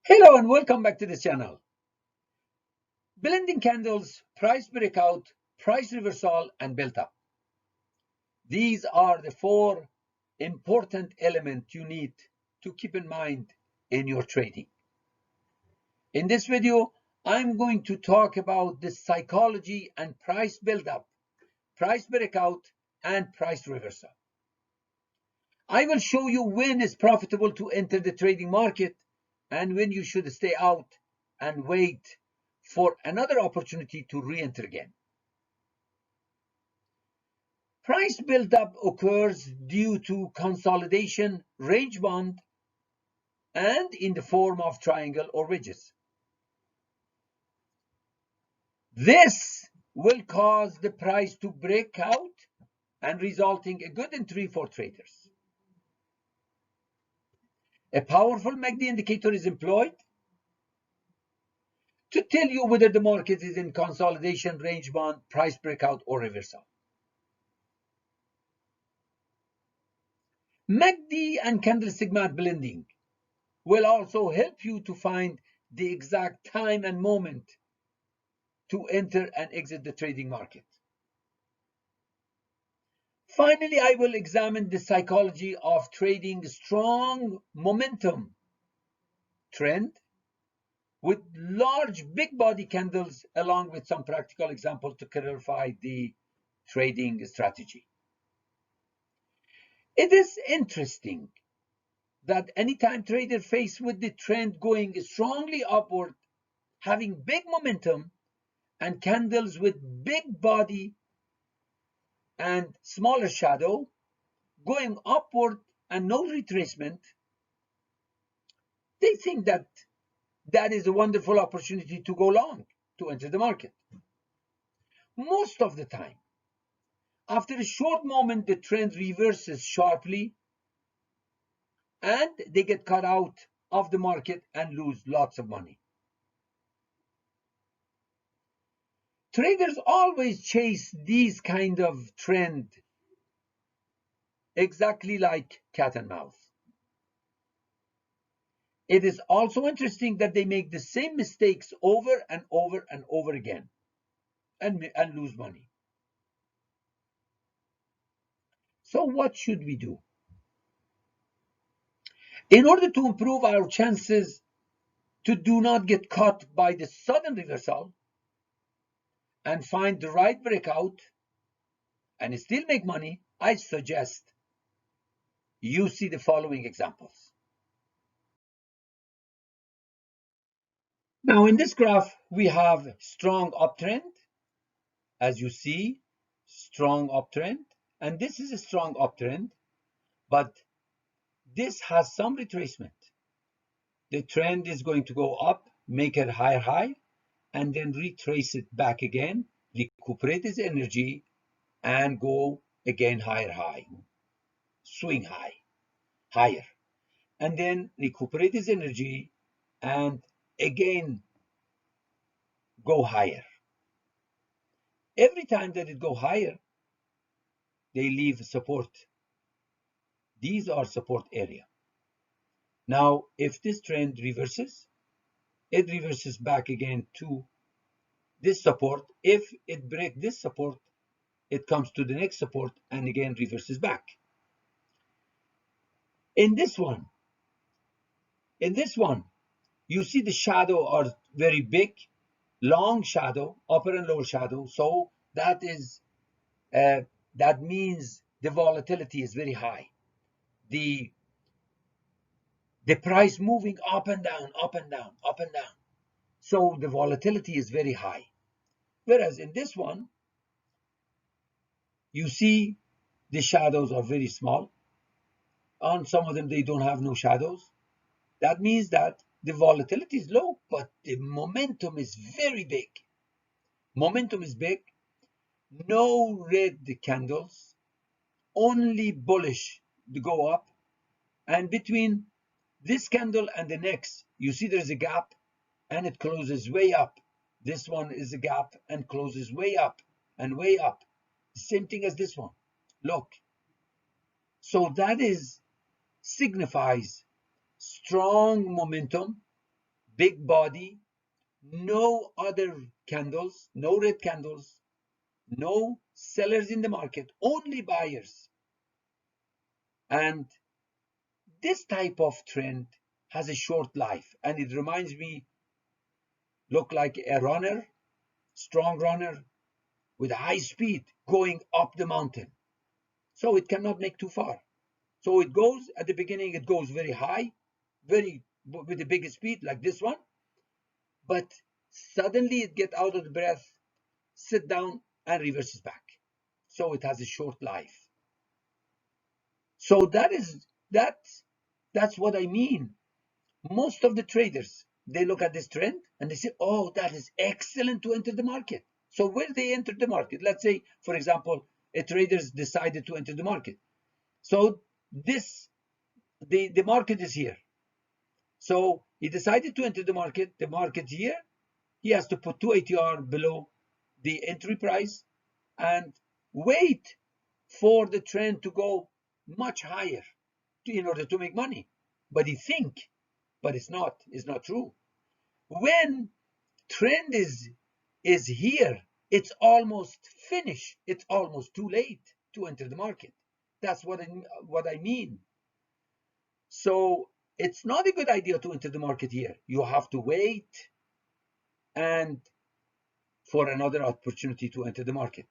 Hello and welcome back to the channel. Blending candles, price breakout, price reversal, and build-up. These are the four important elements you need to keep in mind in your trading. In this video, I'm going to talk about the psychology and price build-up, price breakout, and price reversal. I will show you when it's profitable to enter the trading market and when you should stay out and wait for another opportunity to re-enter again. Price buildup occurs due to consolidation, range bound, and in the form of triangle or wedges. This will cause the price to break out and resulting a good entry for traders. A powerful MACD indicator is employed to tell you whether the market is in consolidation, range bound, price breakout, or reversal. MACD and candlestick mat blending will also help you to find the exact time and moment to enter and exit the trading market. Finally, I will examine the psychology of trading strong momentum trend with large big body candles along with some practical example to clarify the trading strategy. It is interesting that anytime trader faced with the trend going strongly upward, having big momentum and candles with big body and smaller shadow going upward and no retracement, they think that that is a wonderful opportunity to go long, to enter the market. Most of the time, after a short moment, the trend reverses sharply and they get cut out of the market and lose lots of money. Traders always chase these kind of trend exactly like cat and mouse. It is also interesting that they make the same mistakes over and over and over again and lose money. So what should we do? In order to improve our chances to do not get caught by the sudden reversal and find the right breakout and still make money, I suggest you see the following examples. Now in this graph, we have strong uptrend. As you see, strong uptrend. And this is a strong uptrend, but this has some retracement. The trend is going to go up, make a higher high, and then retrace it back again, recuperate its energy, and go again higher high, swing high, higher, and then recuperate its energy and again go higher. Every time that it go higher, they leave support. These are support area. Now, if this trend reverses, it reverses back again to this support. If it breaks this support, it comes to the next support and again reverses back. In this one, you see the shadow are very big, long shadow, upper and lower shadow. So that is that means the volatility is very high. The price moving up and down, up and down, up and down. So the volatility is very high. Whereas in this one, you see the shadows are very small. On some of them, they don't have no shadows. That means that the volatility is low, but the momentum is very big. Momentum is big. No red candles, only bullish to go up. And between this candle and the next, you see there's a gap and it closes way up. This one is a gap and closes way up and way up. Same thing as this one. Look. So that signifies strong momentum big body, no other candles, no red candles, no sellers in the market, only buyers. And this type of trend has a short life, and it reminds me, look like a runner, strong runner with high speed going up the mountain. So it cannot make too far. So it goes at the beginning, it goes very high, very with the biggest speed like this one, but suddenly it gets out of the breath, sit down and reverses back. So it has a short life. So that's what I mean. Most of the traders, they look at this trend and they say, oh, that is excellent to enter the market. So where they enter the market, let's say, for example, a traders decided to enter the market. So the market is here. So he decided to enter the market here. He has to put 2 ATR below the entry price and wait for the trend to go much higher in order to make money. But he think, but it's not true. When trend is here, it's almost finished. It's almost too late to enter the market. That's what I mean. So it's not a good idea to enter the market here. You have to wait and for another opportunity to enter the market.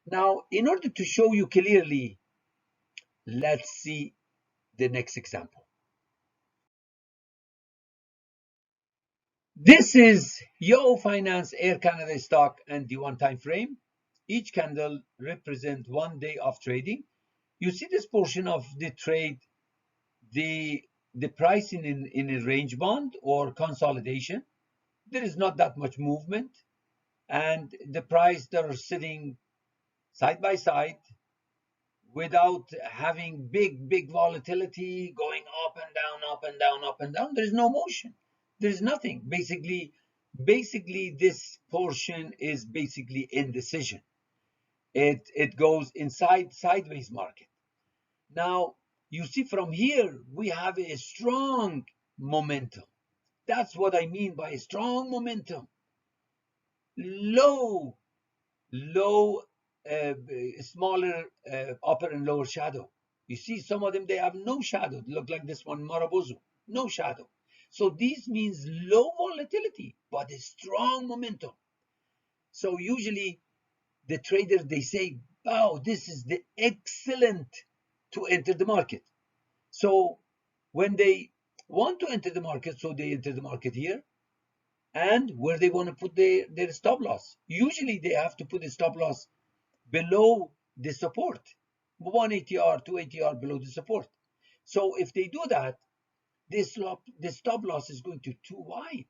Now, in order to show you clearly, let's see the next example. This is Yahoo Finance Air Canada stock and the one-time frame. Each candle represents 1 day of trading. You see this portion of the trade, the pricing in a range bond or consolidation. There is not that much movement, and the price that are sitting side by side without having big volatility going up and down, up and down, up and down. There is no motion. There is nothing. Basically, this portion is basically indecision. It goes inside sideways market. Now you see from here we have a strong momentum. That's what I mean by a strong momentum. Low, smaller upper and lower shadow. You see some of them, they have no shadow. They look like this one, Marabozu, no shadow. So this means low volatility, but a strong momentum. So usually the traders, they say, wow, this is the excellent to enter the market. So when they want to enter the market, so they enter the market here, and where they want to put their stop loss. Usually they have to put a stop loss below the support, 1 ATR, 2 ATR below the support. So if they do that, the stop loss is going to too wide,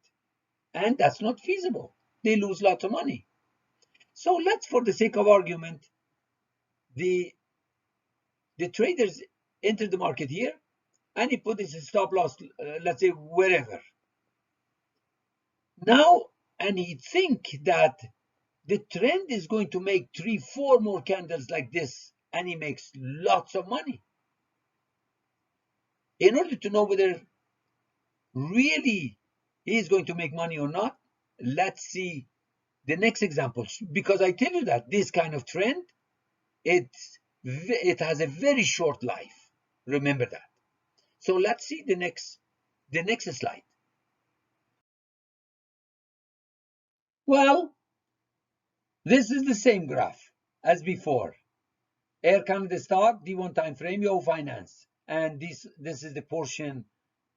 and that's not feasible. They lose lots of money. So let's, for the sake of argument, the traders enter the market here, and he put his stop loss, let's say wherever. Now, and he think that the trend is going to make 3-4 more candles like this, and he makes lots of money. In order to know whether really he is going to make money or not, let's see the next example. Because I tell you that this kind of trend, it has a very short life. Remember that. So let's see the next slide. Well, this is the same graph as before. Air Canada stock, D1 time frame, Yahoo Finance. And this is the portion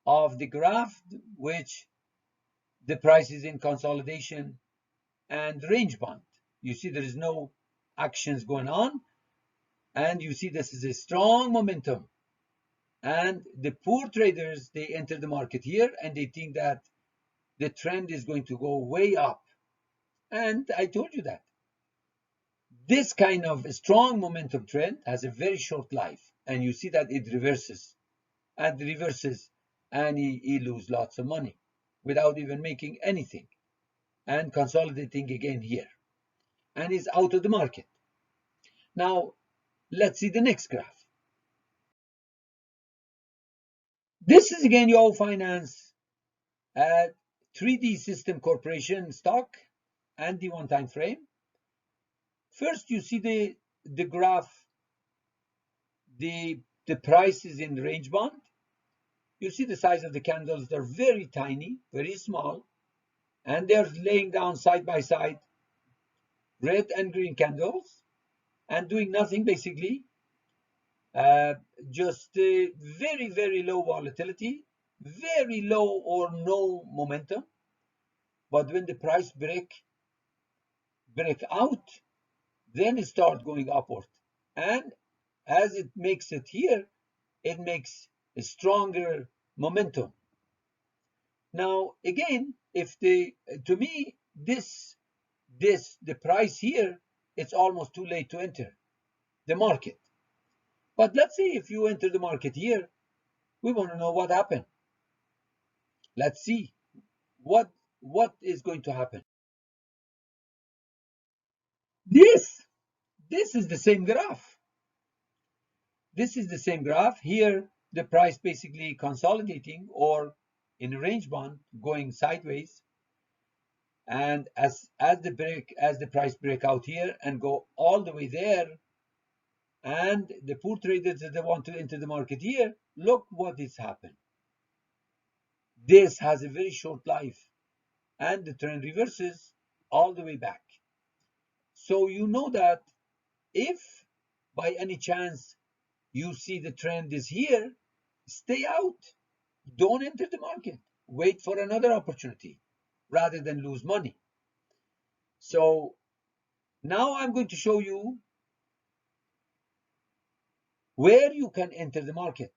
of the graph which the price is in consolidation and range bound. You see there is no actions going on, and you see this is a strong momentum. And the poor traders, they enter the market here and they think that the trend is going to go way up. And I told you that this kind of strong momentum trend has a very short life, and you see that it reverses and reverses, and he loses lots of money without even making anything, and consolidating again here, and is out of the market. Now let's see the next graph. This is again Yahoo Finance Uh, 3D System Corporation stock and the one-time frame. First, you see the graph, the price is in range bound. You see the size of the candles, they're very tiny, very small, and they're laying down side by side, red and green candles, and doing nothing basically. Uh, just very, very low volatility, very low or no momentum. But when the price break out, then it starts going upward. And as it makes it here, it makes a stronger momentum. Now, again, if to me, the price here, it's almost too late to enter the market. But let's say if you enter the market here, we want to know what happened. Let's see what is going to happen. This is the same graph. This is the same graph. Here, the price basically consolidating or in a range band going sideways. And as the price break out here and go all the way there, and the poor traders that want to enter the market here, look what is happened. This has a very short life, and the trend reverses all the way back. So you know that if by any chance you see the trend is here, stay out. Don't enter the market. Wait for another opportunity rather than lose money. So now I'm going to show you where you can enter the market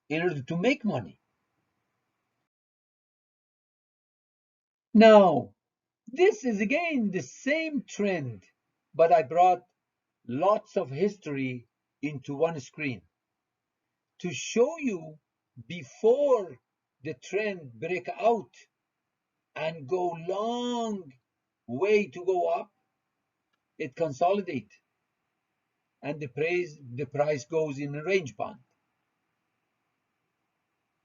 in order to make money. Now, this is again the same trend, but I brought lots of history into one screen to show you before the trend break out and go long way to go up, it consolidate and the price goes in a range band.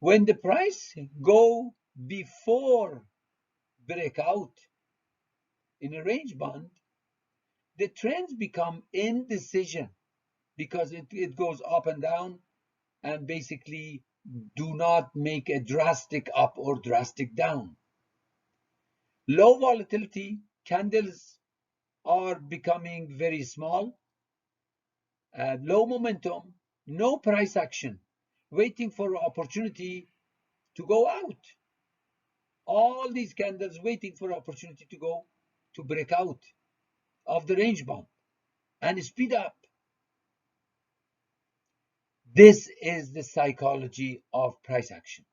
When the price go before breakout in a range band, the trends become indecision because it goes up and down and basically do not make a drastic up or drastic down. Low volatility candles are becoming very small, low momentum, no price action, waiting for opportunity to go out. All these candles waiting for opportunity to go to break out of the range band and speed up. This is the psychology of price action.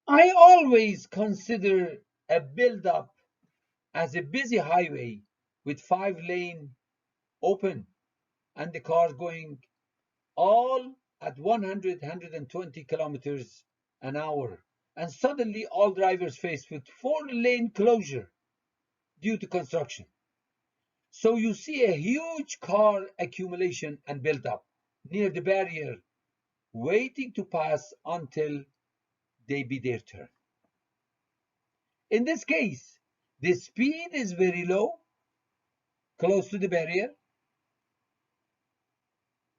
I always consider a build-up as a busy highway with 5 lanes open and the cars going all at 100, 120 kilometers an hour. And suddenly all drivers faced with 4 lane closure due to construction. So you see a huge car accumulation and build up near the barrier, waiting to pass until they be their turn. In this case, the speed is very low, close to the barrier,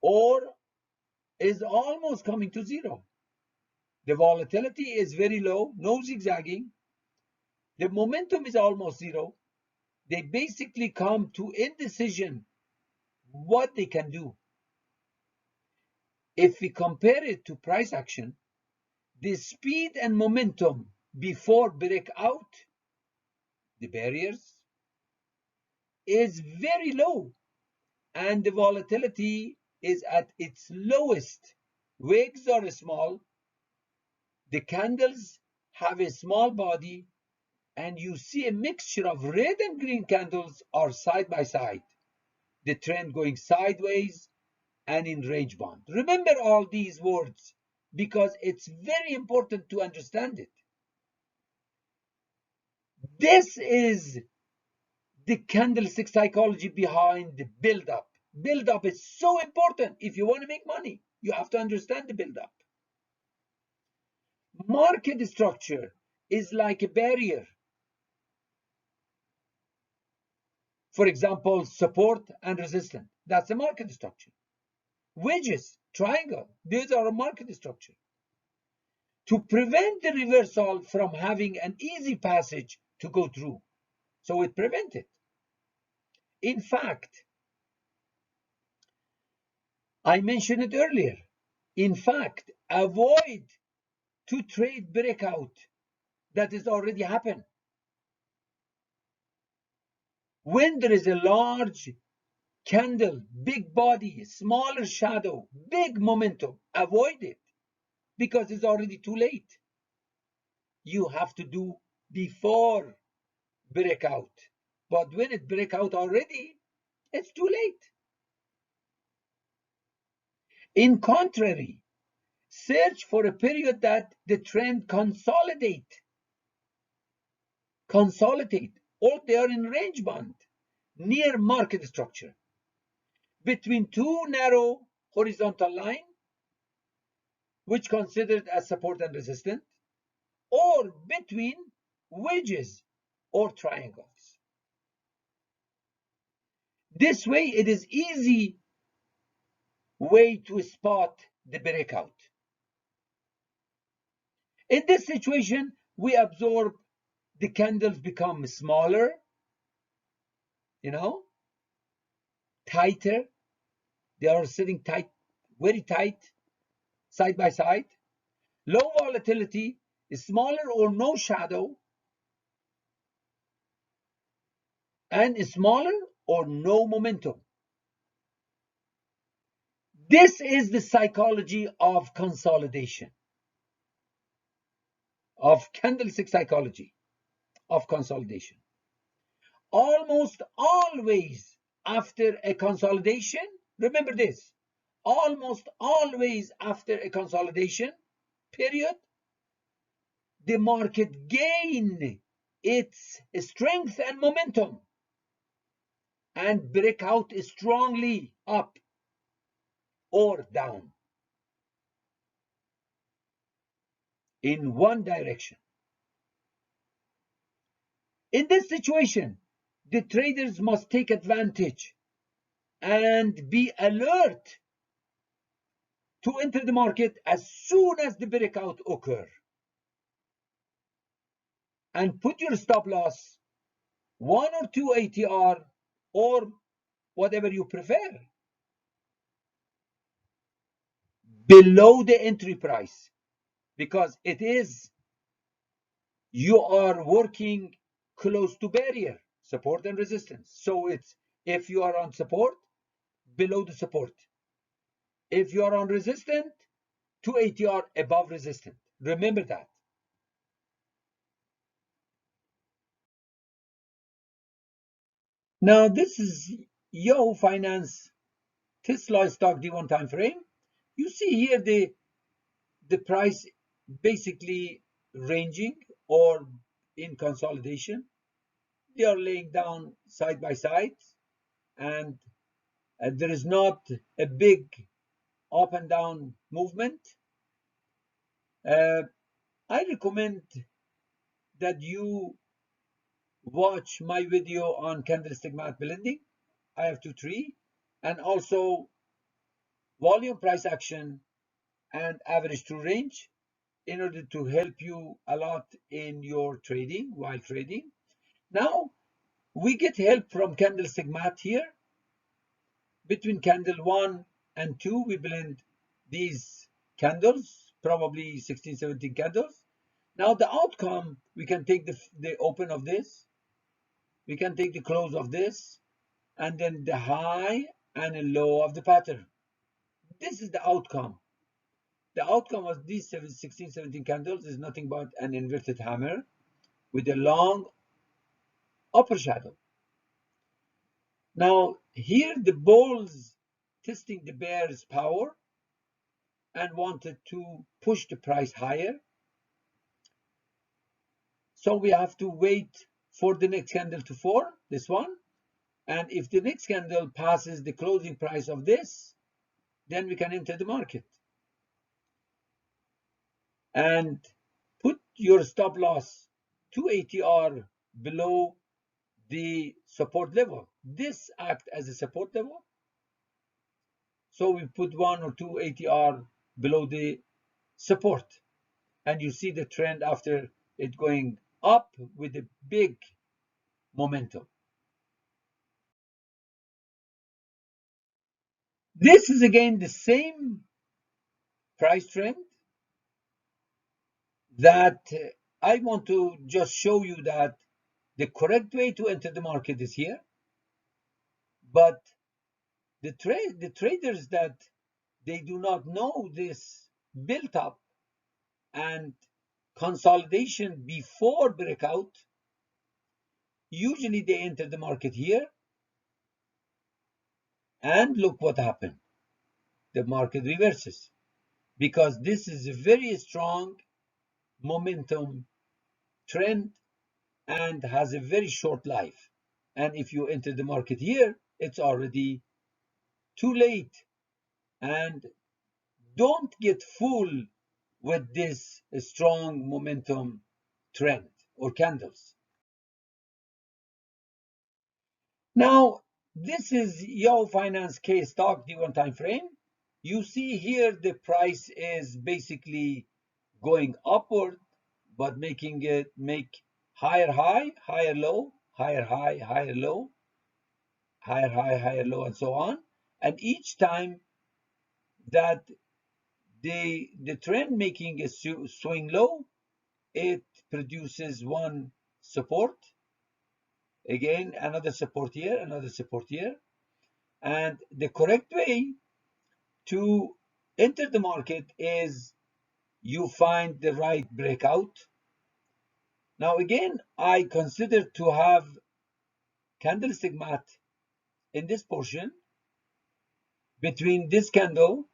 or is almost coming to zero. The volatility is very low, no zigzagging. The momentum is almost zero. They basically come to indecision what they can do. If we compare it to price action, the speed and momentum before breakout, the barriers, is very low and the volatility is at its lowest. Wicks are small, the candles have a small body, and you see a mixture of red and green candles are side by side. The trend going sideways and in range band. Remember all these words because it's very important to understand it. This is the candlestick psychology behind the build-up. Build-up is so important. If you want to make money, you have to understand the build-up. Market structure is like a barrier. For example, support and resistance. That's a market structure. Wedges, triangle, these are a market structure. To prevent the reversal from having an easy passage to go through. So it prevents it. In fact, I mentioned it earlier. In fact, avoid to trade breakout that has already happened. When there is a large candle, big body, smaller shadow, big momentum, avoid it because it's already too late. You have to do before breakout. But when it break out already, it's too late. In contrary, search for a period that the trend consolidate, or they are in range band near market structure between two narrow horizontal lines, which considered as support and resistance, or between wedges or triangles. This way, it is easy way to spot the breakout. In this situation, we absorb the candles become smaller, tighter. They are sitting tight, very tight, side by side. Low volatility, smaller or no shadow, and smaller or no momentum. This is the psychology of consolidation, of candlestick psychology of consolidation. Almost always after a consolidation, remember this, almost always after a consolidation period, the market gain its strength and momentum and break out strongly up or down in one direction. In this situation, the traders must take advantage and be alert to enter the market as soon as the breakout occurs. And put your stop loss 1 or 2 ATR or whatever you prefer below the entry price, because you are working close to barrier, support and resistance. So it's, if you are on support, below the support. If you are on resistance, 2 ATR above resistance. Remember that. Now this is Yahoo Finance Tesla stock D1 time frame. You see here the price basically ranging or in consolidation. They are laying down side by side, and there is not a big up and down movement. I recommend that you watch my video on candlestick math blending. I have 2-3, and also volume price action and average true range in order to help you a lot in your trading while trading. Now we get help from candlestick math here. Between candle 1 and 2, we blend these candles, probably 16, 17 candles. Now the outcome, we can take the open of this, we can take the close of this, and then the high and a low of the pattern. This is the outcome. The outcome of these 16, 17 candles is nothing but an inverted hammer with a long upper shadow. Now here the bulls testing the bear's power and wanted to push the price higher. So we have to wait for the next candle to form, this one. And if the next candle passes the closing price of this, then we can enter the market. And your stop loss to ATR below the support level. This act as a support level. So we put 1 or 2 ATR below the support. And you see the trend after it going up with a big momentum. This is again the same price trend that I want to just show you that the correct way to enter the market is here. But the traders that they do not know this built up and consolidation before breakout, usually they enter the market here, and look what happened. The market reverses because this is a very strong momentum trend and has a very short life. And if you enter the market here, it's already too late. And don't get fooled with this strong momentum trend or candles. Now, this is Yahoo Finance K stock D1 time frame. You see here the price is basically going upward, but making it make higher high, higher low, higher high, higher low, higher high, higher low, and so on. And each time that the trend making a swing low, it produces one support. Again, another support here, another support here. And the correct way to enter the market is you find the right breakout. Now again, I consider to have candlestick mat in this portion between this candle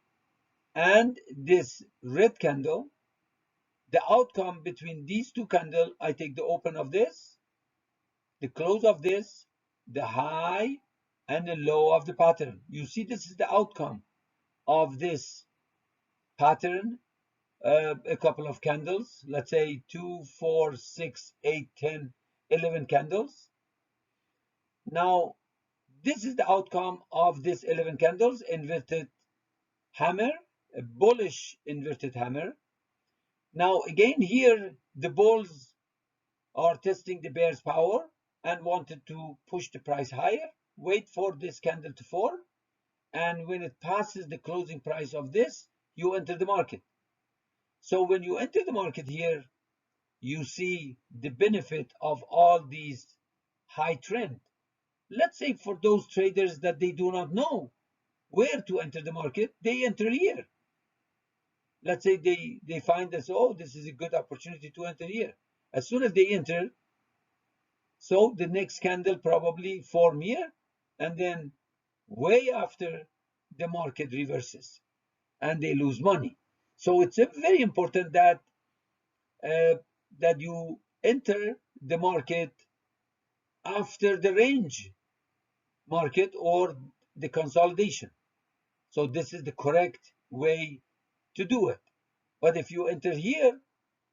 and this red candle. The outcome between these two candles, I take the open of this, the close of this, the high and the low of the pattern. You see, this is the outcome of this pattern. A couple of candles, let's say 2, 4, 6, 8, 10, 11 candles. Now, this is the outcome of this 11 candles, inverted hammer, a bullish inverted hammer. Now, again, here, the bulls are testing the bear's power and wanted to push the price higher. Wait for this candle to form. And when it passes the closing price of this, you enter the market. So when you enter the market here, you see the benefit of all these high trend. Let's say for those traders that they do not know where to enter the market, they enter here. Let's say they find that, oh, this is a good opportunity to enter here. As soon as they enter, so the next candle probably form here, and then way after the market reverses and they lose money. So it's very important that that you enter the market after the range market or the consolidation. So this is the correct way to do it. But if you enter here,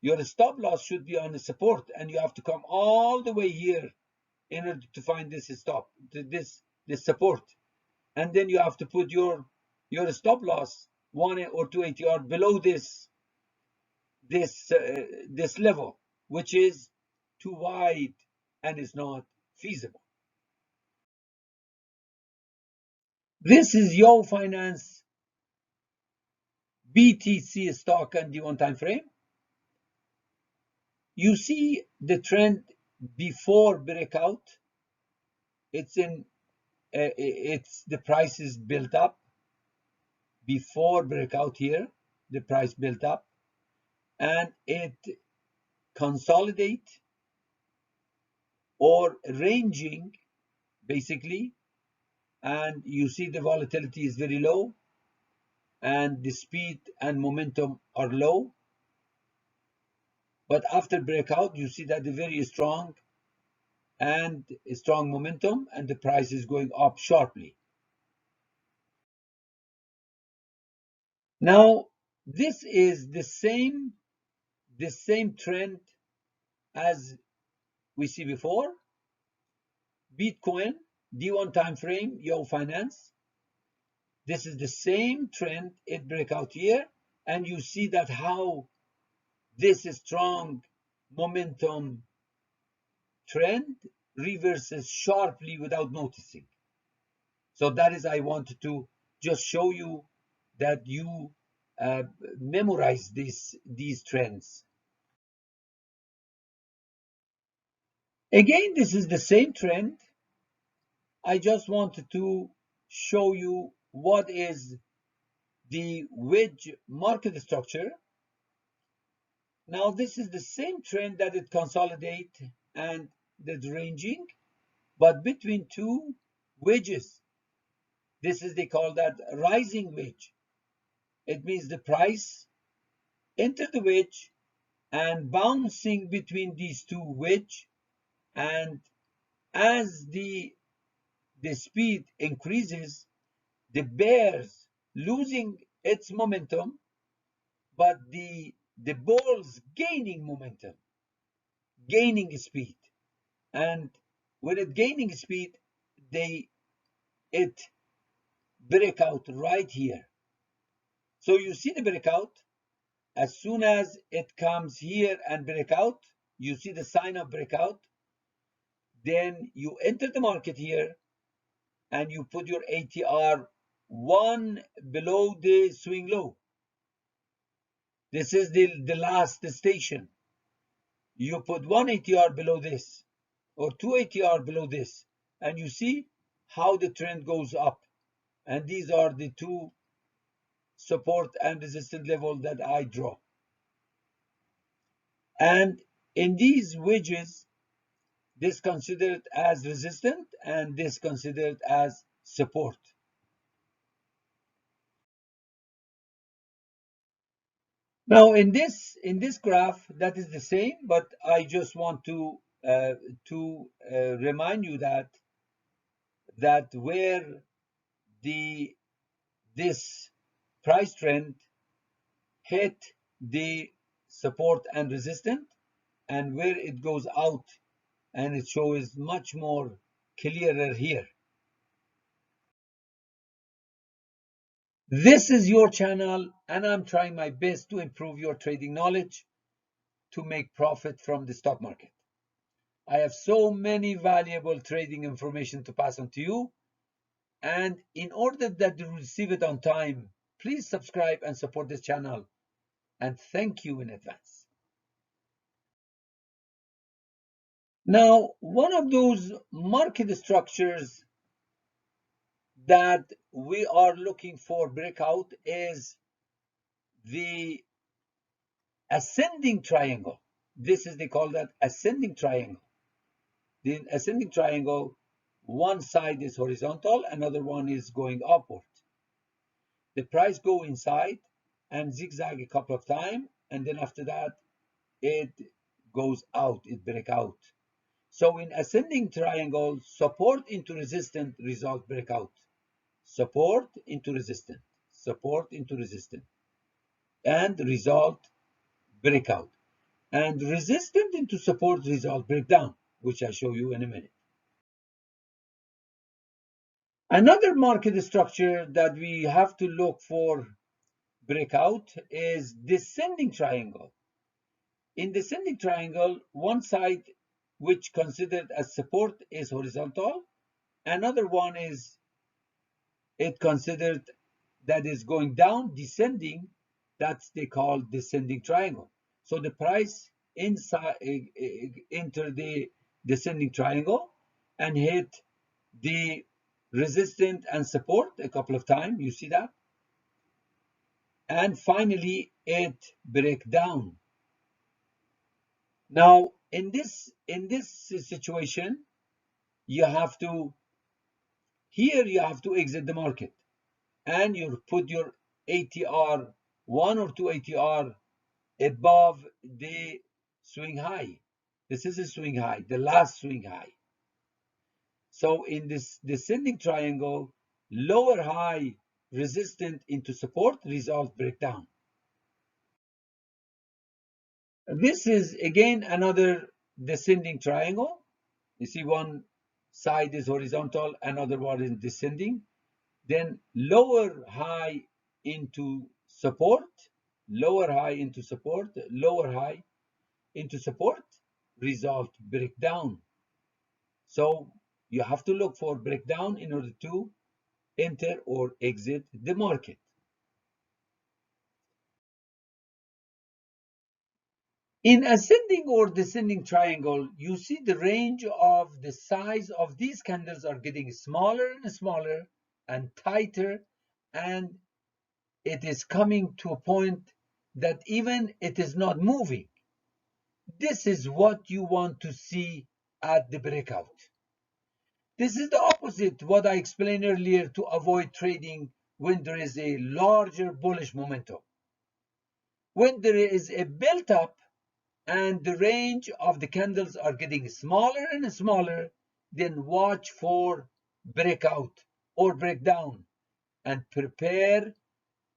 your stop loss should be on the support, and you have to come all the way here in order to find this stop, this support. And then you have to put your stop loss 1 or 2 ATR below this level, which is too wide and is not feasible. This is Yahoo Finance BTC stock and D1 time frame. You see the trend before breakout. It's the price is built up before breakout here. The price built up and it consolidate or ranging basically, and you see the volatility is very low and the speed and momentum are low. But after breakout, you see that the very strong and strong momentum, and the price is going up sharply. Now, this is the same the same trend as we see before. Bitcoin, D1 time frame, Yahoo Finance. This is the same trend, it break out here, and you see that how this strong momentum trend reverses sharply without noticing. So that is, I wanted to just show you that you memorize these trends. Again, this is the same trend. I just wanted to show you what is the wedge market structure. Now this is the same trend that it consolidate and the ranging, but between two wedges. This is, they call that rising wedge. It means the price enter the wedge and bouncing between these two wedge, and as the speed increases, the bears losing its momentum, but the bulls gaining momentum, gaining speed. And when it gaining speed, it break out right here. So you see the breakout. As soon as it comes here and break out, you see the sign of breakout. Then you enter the market here and you put your ATR one below the swing low. This is the last station. You put one ATR below this or two ATR below this, and you see how the trend goes up. And these are the two support and resistance level that I draw. And in these wedges, this considered as resistant and this considered as support. Now in this graph, that is the same, but I just want to remind you that where this price trend hit the support and resistance, and where it goes out, and it shows much more clearer here. This is your channel, and I'm trying my best to improve your trading knowledge to make profit from the stock market. I have so many valuable trading information to pass on to you, and in order that you receive it on time, please subscribe and support this channel, and thank you in advance. Now, one of those market structures that we are looking for breakout is the ascending triangle. This is, they call that ascending triangle. The ascending triangle, one side is horizontal, another one is going upward. The price go inside and zigzag a couple of times, and then after that it goes out, it break out. So in ascending triangle, support into resistance, result breakout. Support into resistance, support into resistance, and result breakout. And resistance into support, result breakdown, which I'll show you in a minute. Another market structure that we have to look for breakout is descending triangle. In descending triangle, one side which considered as support is horizontal, another one is it considered that is going down, descending, that's they call descending triangle. So the price inside enter the descending triangle and hit the resistance and support a couple of times, you see that, and finally it break down. Now in this situation, you have to exit the market, and you put your ATR one or two ATR above the swing high. This is a swing high, the last swing high. So in this descending triangle, lower high resistant into support, result breakdown. This is again another descending triangle. You see one side is horizontal, another one is descending. Then lower high into support, lower high into support, lower high into support, result breakdown. So you have to look for breakdown in order to enter or exit the market. In ascending or descending triangle, you see the range of the size of these candles are getting smaller and smaller and tighter, and it is coming to a point that even it is not moving. This is what you want to see at the breakout. This is the opposite what I explained earlier to avoid trading when there is a larger bullish momentum. When there is a built up and the range of the candles are getting smaller and smaller, then watch for breakout or breakdown and prepare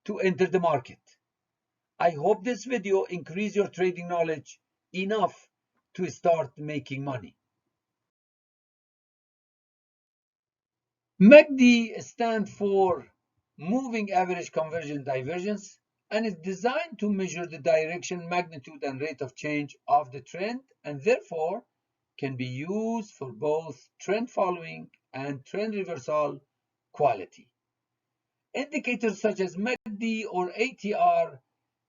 to enter the market. I hope this video increase your trading knowledge enough to start making money. MACD stands for Moving Average Convergence Divergence and is designed to measure the direction, magnitude, and rate of change of the trend, and therefore can be used for both trend following and trend reversal quality. Indicators such as MACD or ATR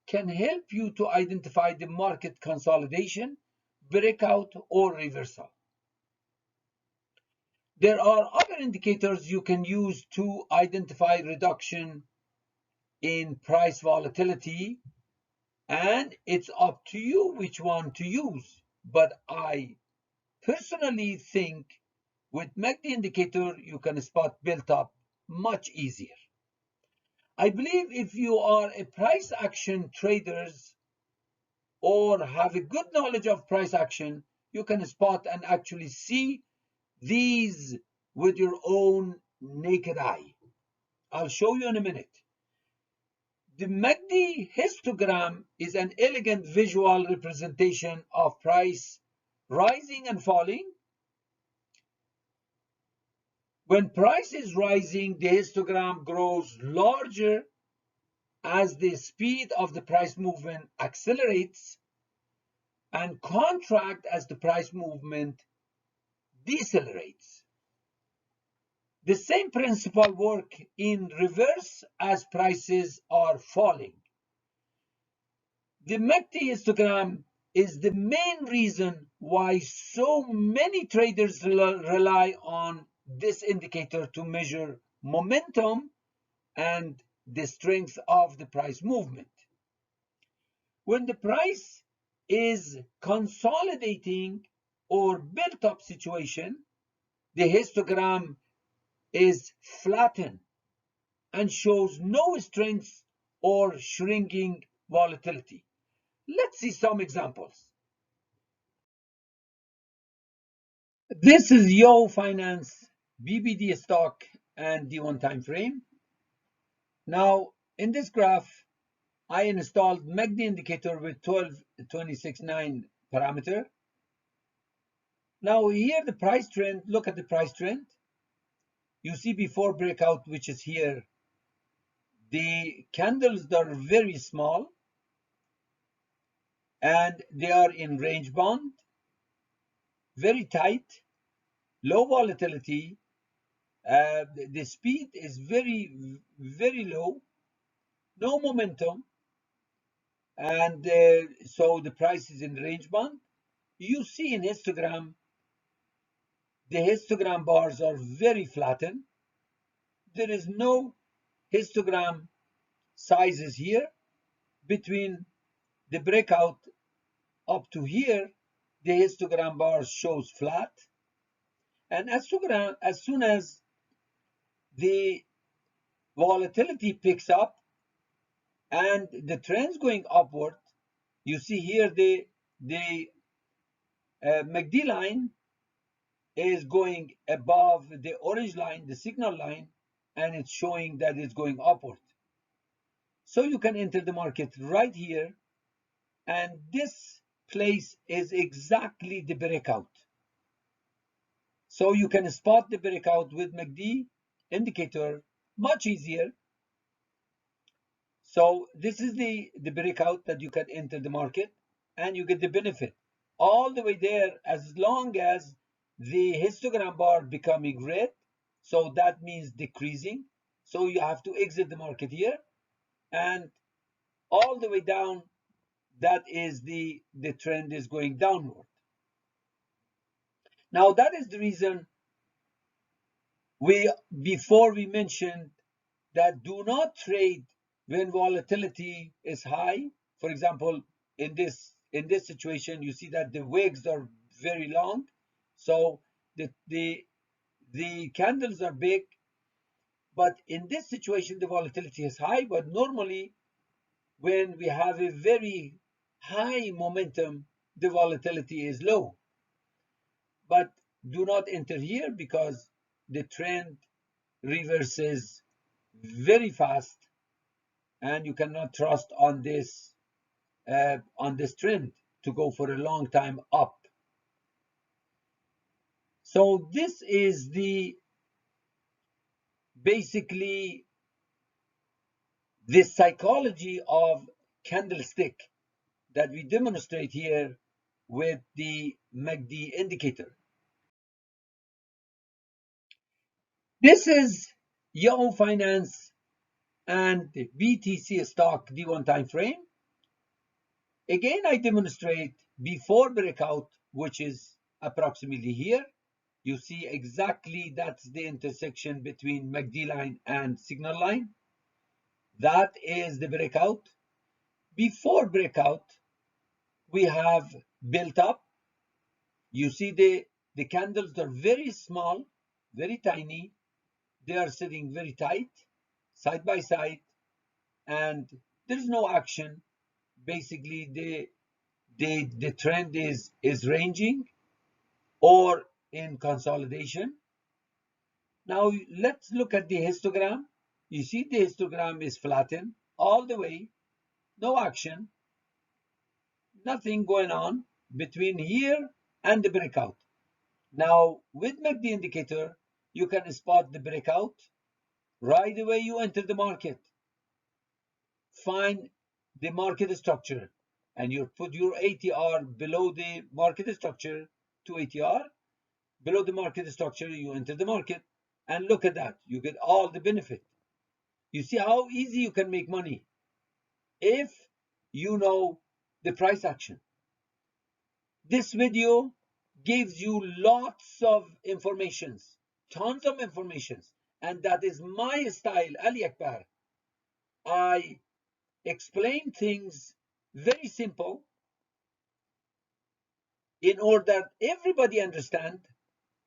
can help you to identify the market consolidation, breakout, or reversal. There are other indicators you can use to identify reduction in price volatility, and it's up to you which one to use. But I personally think with MACD indicator, you can spot built up much easier. I believe if you are a price action traders or have a good knowledge of price action, you can spot and actually see these with your own naked eye. I'll show you in a minute. The MACD histogram is an elegant visual representation of price rising and falling. When price is rising, the histogram grows larger as the speed of the price movement accelerates and contract as the price movement decelerates. The same principle works in reverse as prices are falling. The MACD histogram is the main reason why so many traders rely on this indicator to measure momentum and the strength of the price movement. When the price is consolidating or built up situation, the histogram is flattened and shows no strength or shrinking volatility. Let's see some examples. This is Yahoo Finance BBD stock and D1 time frame. Now, in this graph, I installed MACD indicator with 12.26.9 parameter. Now here the price trend, look at the price trend. You see before breakout, which is here, the candles are very small and they are in range bound, very tight, low volatility. The speed is very low, no momentum, and so the price is in range bound. You see in histogram, the histogram bars are very flattened. There is no histogram sizes here. Between the breakout up to here, the histogram bar shows flat. And as soon as the volatility picks up and the trend's going upward, you see here the MACD line is going above the orange line, the signal line, and it's showing that it's going upward. So you can enter the market right here, and this place is exactly the breakout. So you can spot the breakout with MACD indicator much easier. So this is the breakout that you can enter the market and you get the benefit all the way there as long as the histogram bar becoming red. So that means decreasing. So you have to exit the market here, and all the way down, that is the trend is going downward. Now that is the reason before we mentioned that do not trade when volatility is high. For example, in this situation, you see that the wicks are very long, so the candles are big. But in this situation, the volatility is high. But normally, when we have a very high momentum, the volatility is low. But do not enter here because the trend reverses very fast, and you cannot trust on this trend to go for a long time up. So this is the basically the psychology of candlestick that we demonstrate here with the MACD indicator. This is Yahoo Finance and the BTC stock D1 time frame. Again, I demonstrate before breakout, which is approximately here. You see exactly that's the intersection between MACD line and signal line. That is the breakout. Before breakout, we have built up. You see the candles are very small, very tiny. They are sitting very tight, side by side, and there is no action. Basically, the trend is ranging or in consolidation. Now let's look at the histogram. You see the histogram is flattened all the way, no action, nothing going on between here and the breakout. Now with MACD indicator, you can spot the breakout. Right away you enter the market, find the market structure, and you put your ATR below the market structure to ATR. Below the market structure, you enter the market, and look at that. You get all the benefit. You see how easy you can make money if you know the price action. This video gives you lots of informations, tons of informations, and that is my style, Ali Akbar. I explain things very simple in order that everybody understand,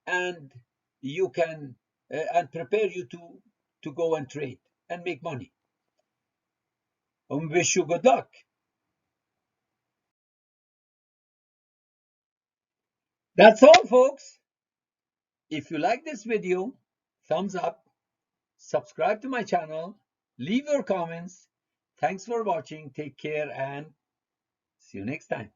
and you can and prepare you to go and trade and make money. I wish you good luck. That's all, folks. If you like this video, thumbs up, subscribe to my channel, leave your comments. Thanks for watching. Take care and see you next time.